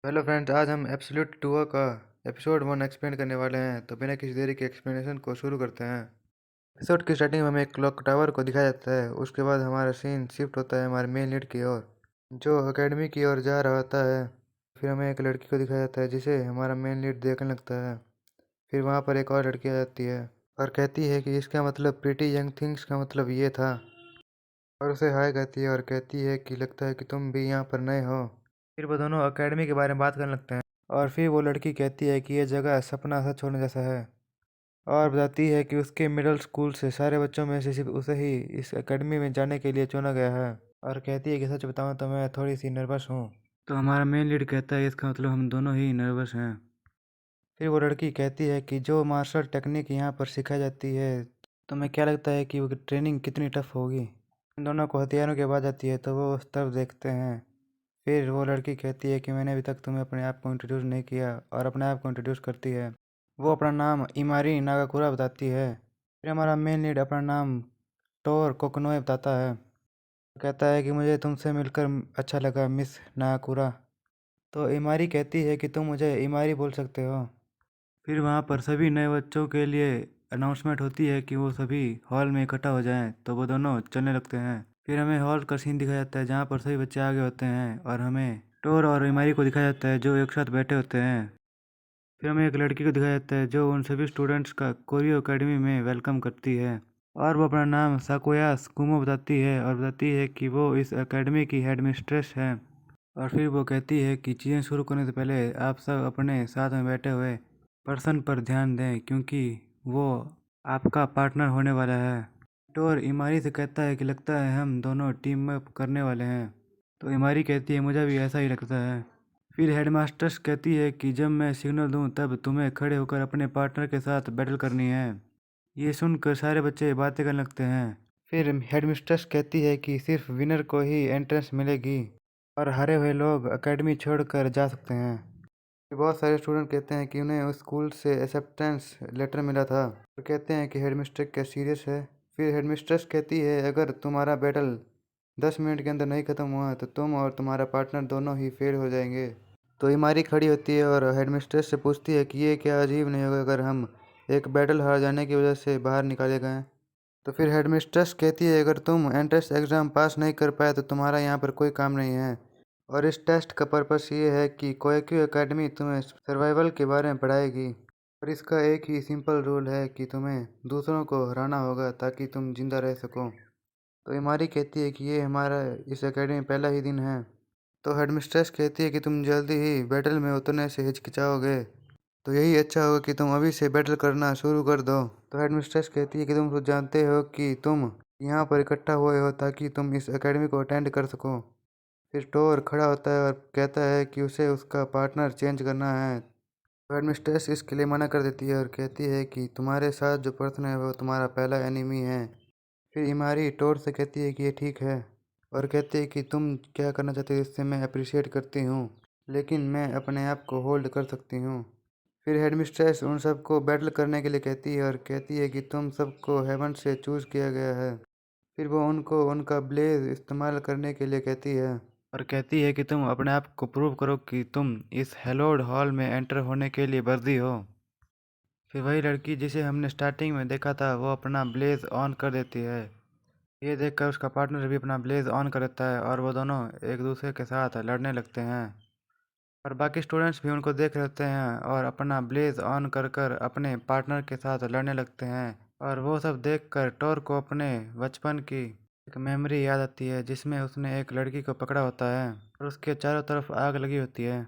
Hello friends, आज हम absolute टूअर का एपिसोड 1 एक्सप्लेन करने वाले हैं। तो बिना किसी देरी के एक्सप्लेनेशन को शुरू करते हैं। एपिसोड की स्टार्टिंग में हमें एक क्लॉक टावर को दिखाया जाता है। उसके बाद हमारा सीन शिफ्ट होता है हमारे मेन लीड की ओर, जो एकेडमी की ओर जा रहा होता है। फिर हमें एक लड़की को दिखाया जाता है जिसे हमारा मेन लीड देखने लगता है। फिर वहाँ पर एक और लड़की आ जाती है और कहती है कि इसका मतलब प्रीटी यंग थिंग्स का मतलब ये था, और उसे हाय कहती है और कहती है कि लगता है कि तुम भी यहाँ पर नए हो। फिर वो दोनों एकेडमी के बारे में बात करने लगते हैं और फिर वो लड़की कहती है कि यह जगह सपना सच होने जैसा है, और बताती है कि उसके मिडिल स्कूल से सारे बच्चों में से सिर्फ उसे ही इस एकेडमी में जाने के लिए चुना गया है। और कहती है कि सच बताऊं तो मैं थोड़ी सी नर्वस हूँ। तो हमारा मेन लीड कहता है इसका मतलब हम दोनों ही नर्वस हैं। फिर वो लड़की कहती है कि जो मार्शल टेक्निक यहाँ पर सिखाई जाती है, तुम्हें क्या लगता है कि वो ट्रेनिंग कितनी टफ होगी। इन दोनों को हथियारों की आवाज़ आती है तो वो उस तरफ देखते हैं। फिर वो लड़की कहती है कि मैंने अभी तक तुम्हें अपने आप को इंट्रोड्यूस नहीं किया, और अपने आप को इंट्रोड्यूस करती है। वो अपना नाम इमारी नागाकुरा बताती है। फिर हमारा मेन लीड अपना नाम टोर कोकोनोए बताता है। कहता है कि मुझे तुमसे मिलकर अच्छा लगा मिस नागाकुरा। तो इमारी कहती है कि तुम मुझे इमारी बोल सकते हो। फिर वहाँ पर सभी नए बच्चों के लिए अनाउंसमेंट होती है कि वो सभी हॉल में इकट्ठा हो जाएं। तो वो दोनों चलने लगते हैं। फिर हमें हॉल का सीन दिखाया जाता है जहाँ पर सभी बच्चे आगे होते हैं, और हमें टोर और इमारी को दिखाया जाता है जो एक साथ बैठे होते हैं। फिर हमें एक लड़की को दिखाया जाता है जो उन सभी स्टूडेंट्स का कोरियो एकेडमी में वेलकम करती है, और वो अपना नाम साकोयास कुमो बताती है और बताती है कि वो इस एकेडमी की हेड मिस्ट्रेस है। और फिर वो कहती है कि चीज़ें शुरू करने से पहले आप सब अपने साथ में बैठे हुए पर्सन पर ध्यान दें, क्योंकि वो आपका पार्टनर होने वाला है। टोर इमारी से कहता है कि लगता है हम दोनों टीम अप करने वाले हैं। तो इमारी कहती है मुझे भी ऐसा ही लगता है। फिर हेडमास्टर्स कहती है कि जब मैं सिग्नल दूं तब तुम्हें खड़े होकर अपने पार्टनर के साथ बैटल करनी है। ये सुनकर सारे बच्चे बातें करने लगते हैं। फिर हेडमिस्ट्रेस कहती है कि सिर्फ विनर को ही एंट्रेंस मिलेगी, और हारे हुए लोग एकेडमी छोड़कर जा सकते हैं। फिर बहुत सारे स्टूडेंट कहते हैं कि उन्हें उस स्कूल से एक्सेप्टेंस लेटर मिला था, और कहते हैं कि हेडमिस्ट्रेस क्या सीरियस है। फिर हेडमिस्ट्रेस कहती है अगर तुम्हारा बैटल 10 मिनट के अंदर नहीं ख़त्म हुआ तो तुम और तुम्हारा पार्टनर दोनों ही फेल हो जाएंगे। तो इमारी खड़ी होती है और हेडमिस्ट्रेस से पूछती है कि ये क्या अजीब नहीं होगा अगर हम एक बैटल हार जाने की वजह से बाहर निकाले गए। तो फिर हेडमिस्ट्रेस कहती है अगर तुम एंट्रेंस एग्ज़ाम पास नहीं कर पाए तो तुम्हारा यहाँ पर कोई काम नहीं है, और इस टेस्ट का पर्पस ये है कि कोएक्यू एकेडमी तुम्हें सर्वाइवल के बारे में पढ़ाएगी। और इसका एक ही सिंपल रूल है कि तुम्हें दूसरों को हराना होगा ताकि तुम जिंदा रह सको। तो इमारी कहती है कि ये हमारा इस एकेडमी में पहला ही दिन है। तो हेडमिस्ट्रेस कहती है कि तुम जल्दी ही बैटल में उतरने से हिचकिचाओगे, तो यही अच्छा होगा कि तुम अभी से बैटल करना शुरू कर दो। तो हेडमिस्ट्रेस कहती है कि तुम खुद जानते हो कि तुम यहाँ पर इकट्ठा हुए हो ताकि तुम इस एकेडमी को अटेंड कर सको। फिर टोर खड़ा होता है और कहता है कि उसे उसका पार्टनर चेंज करना है। तो हेडमिस्ट्रेस इसके लिए मना कर देती है और कहती है कि तुम्हारे साथ जो पर्सन है वो तुम्हारा पहला एनिमी है। फिर इमारी टोर से कहती है कि ये ठीक है, और कहती है कि तुम क्या करना चाहते हो इससे मैं अप्रिशिएट करती हूँ, लेकिन मैं अपने आप को होल्ड कर सकती हूँ। फिर हेडमिस्ट्रेस उन सबको बैटल करने के लिए कहती है और कहती है कि तुम सबको हेवन से चूज़ किया गया है। फिर वो उनको उनका ब्लेज इस्तेमाल करने के लिए कहती है, और कहती है कि तुम अपने आप को प्रूव करो कि तुम इस हेलोड हॉल में एंटर होने के लिए वर्दी हो। फिर वही लड़की जिसे हमने स्टार्टिंग में देखा था वो अपना ब्लेज ऑन कर देती है। ये देखकर उसका पार्टनर भी अपना ब्लेज ऑन कर देता है, और वो दोनों एक दूसरे के साथ लड़ने लगते हैं। और बाकी स्टूडेंट्स भी उनको देख रहे होते हैं और अपना ब्लेज ऑन कर कर अपने पार्टनर के साथ लड़ने लगते हैं। और वो सब देखकर टोर को अपने बचपन की एक मेमोरी याद आती है जिसमें उसने एक लड़की को पकड़ा होता है और उसके चारों तरफ आग लगी होती है।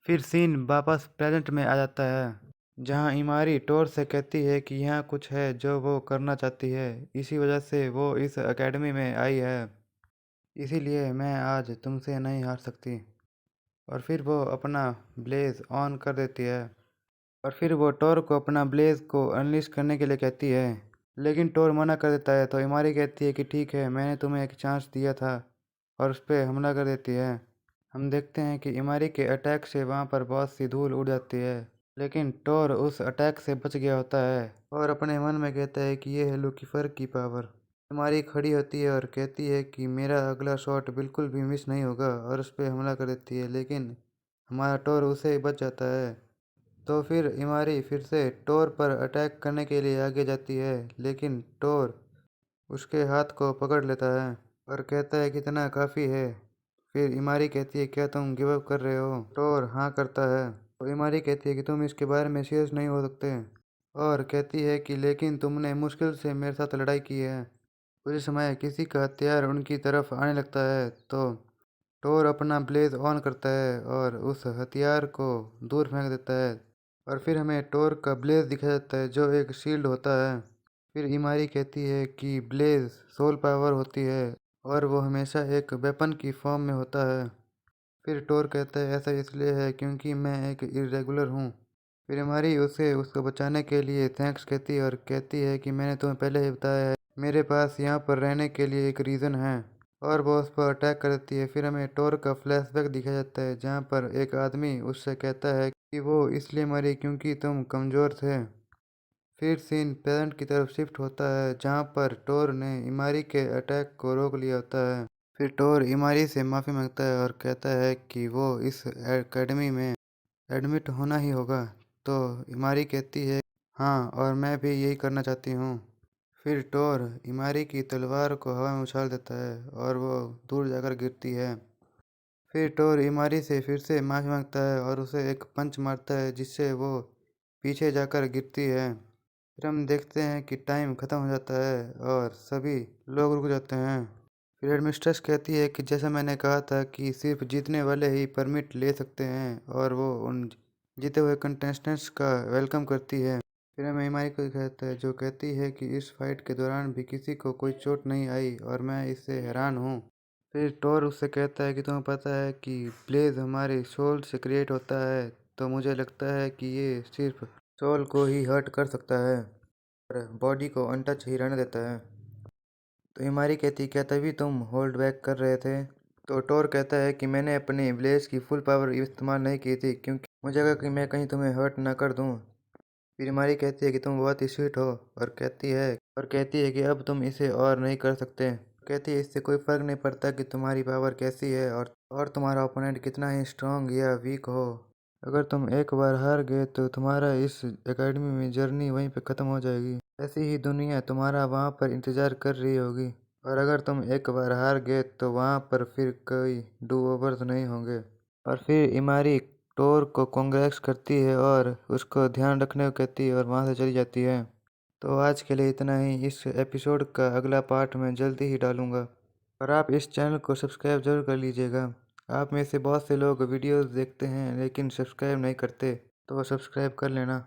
फिर सीन वापस प्रेजेंट में आ जाता है, जहां इमारी टोर से कहती है कि यहाँ कुछ है जो वो करना चाहती है, इसी वजह से वो इस एकेडमी में आई है, इसीलिए मैं आज तुमसे नहीं हार सकती। और फिर वो अपना ब्लेज ऑन कर देती है, और फिर वो टोर को अपना ब्लेज को अनलिश करने के लिए कहती है, लेकिन टोर मना कर देता है। तो इमारी कहती है कि ठीक है, मैंने तुम्हें एक चांस दिया था, और उस पर हमला कर देती है। हम देखते हैं कि इमारी के अटैक से वहाँ पर बहुत सी धूल उड़ जाती है, लेकिन टोर उस अटैक से बच गया होता है और अपने मन में कहता है कि ये है लूसीफर की पावर। इमारी खड़ी होती है और कहती है कि मेरा अगला शॉट बिल्कुल भी मिस नहीं होगा, और उस पर हमला कर देती है, लेकिन हमारा टोर उसे ही बच जाता है। तो फिर इमारी फिर से टोर पर अटैक करने के लिए आगे जाती है, लेकिन टोर उसके हाथ को पकड़ लेता है और कहता है कि इतना काफ़ी है। फिर इमारी कहती है, क्या तुम गिव अप कर रहे हो? टोर हाँ करता है। तो इमारी कहती है कि तुम इसके बारे में सीरियस नहीं हो सकते, और कहती है कि लेकिन तुमने मुश्किल से मेरे साथ लड़ाई की है। उसी समय किसी का हथियार उनकी तरफ आने लगता है, तो टोर अपना ब्लेज ऑन करता है और उस हथियार को दूर फेंक देता है। और फिर हमें टोर का ब्लेज दिखाया जाता है जो एक शील्ड होता है। फिर इमारी कहती है कि ब्लेज सोल पावर होती है और वो हमेशा एक वेपन की फॉर्म में होता है। फिर टोर कहता है ऐसा इसलिए है क्योंकि मैं एक इरेगुलर हूँ। फिर इमारी उसे उसको बचाने के लिए थैंक्स कहती है और कहती है कि मैंने तुम्हें पहले ही बताया है, मेरे पास यहाँ पर रहने के लिए एक रीज़न है। और वो उस पर अटैक कर देती है। फिर हमें टोर का फ्लैशबैक दिखाया जाता है जहाँ पर एक आदमी उससे कहता है कि वो इसलिए मरी क्योंकि तुम कमज़ोर थे। फिर सीन प्रेजेंट की तरफ शिफ्ट होता है जहाँ पर टोर ने इमारी के अटैक को रोक लिया होता है। फिर टोर इमारी से माफ़ी मांगता है और कहता है कि वो इस एकेडमी में एडमिट होना ही होगा। तो इमारी कहती है हाँ, और मैं भी यही करना चाहती हूँ। फिर टोर इमारी की तलवार को हवा में उछाल देता है और वो दूर जाकर गिरती है। फिर टोर इमारी से फिर से माफ़ी मांगता है और उसे एक पंच मारता है जिससे वो पीछे जाकर गिरती है। फिर हम देखते हैं कि टाइम ख़त्म हो जाता है और सभी लोग रुक जाते हैं। फिर हेडमिस्ट्रेस कहती है कि जैसा मैंने कहा था कि सिर्फ जीतने वाले ही परमिट ले सकते हैं, और वो उन जीते हुए कंटेस्टेंट्स का वेलकम करती है। फिर हमें इमारी को दिखाया जाता है जो कहती है कि इस फाइट के दौरान भी किसी को कोई चोट नहीं आई और मैं इससे हैरान हूँ। फिर टोर उससे कहता है कि तुम्हें पता है कि ब्लेज हमारे सोल से क्रिएट होता है, तो मुझे लगता है कि ये सिर्फ सोल को ही हर्ट कर सकता है और बॉडी को अनटच ही रहने देता है। तो इमारी कहती क्या तभी तुम होल्ड बैक कर रहे थे? तो टोर कहता है कि मैंने अपनी ब्लेज की फुल पावर इस्तेमाल नहीं की थी क्योंकि मुझे लगा कि मैं कहीं तुम्हें हर्ट ना कर दूं। फिर इमारी कहती है कि तुम बहुत ही स्वीट हो, और कहती है कि अब तुम इसे और नहीं कर सकते। कहती है इससे कोई फ़र्क नहीं पड़ता कि तुम्हारी पावर कैसी है और तुम्हारा ओपोनेंट कितना ही स्ट्रांग या वीक हो। अगर तुम एक बार हार गए तो तुम्हारा इस एकेडमी में जर्नी वहीं पे ख़त्म हो जाएगी। ऐसी ही दुनिया तुम्हारा वहाँ पर इंतज़ार कर रही होगी, और अगर तुम एक बार हार गए तो वहाँ पर फिर कोई डू ओवर्स नहीं होंगे। और फिर इमारी टोर को कांग्रेट्स करती है और उसको ध्यान रखने को कहती है और वहाँ से चली जाती है। तो आज के लिए इतना ही। इस एपिसोड का अगला पार्ट मैं जल्दी ही डालूँगा, और आप इस चैनल को सब्सक्राइब ज़रूर कर लीजिएगा। आप में से बहुत से लोग वीडियोस देखते हैं लेकिन सब्सक्राइब नहीं करते, तो सब्सक्राइब कर लेना।